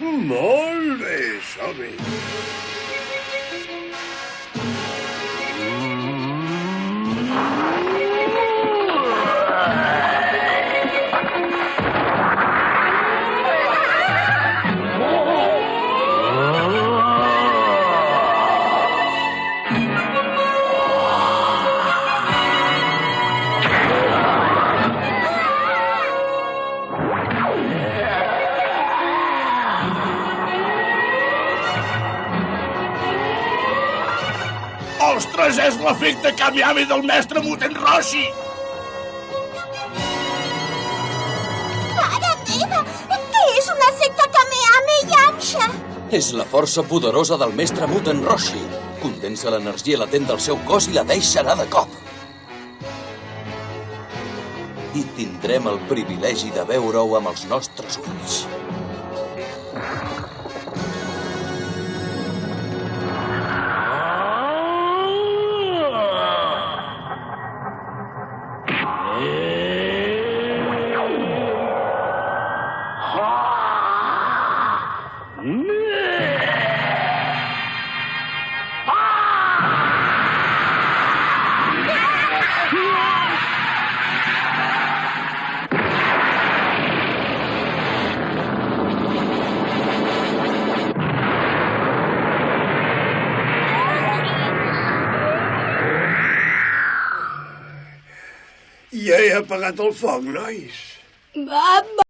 Molt bé, som-hi. Ostres, és l'efecte Kamiami del mestre Muten Roshi! Mare meva! Què és un efecte Kamehameha? És la força poderosa del mestre Muten Roshi. Condensa l'energia latent del seu cos i la deixa anar de cop. I tindrem el privilegi de veure-ho amb els nostres ulls. Ja he apagat el foc, nois. Va,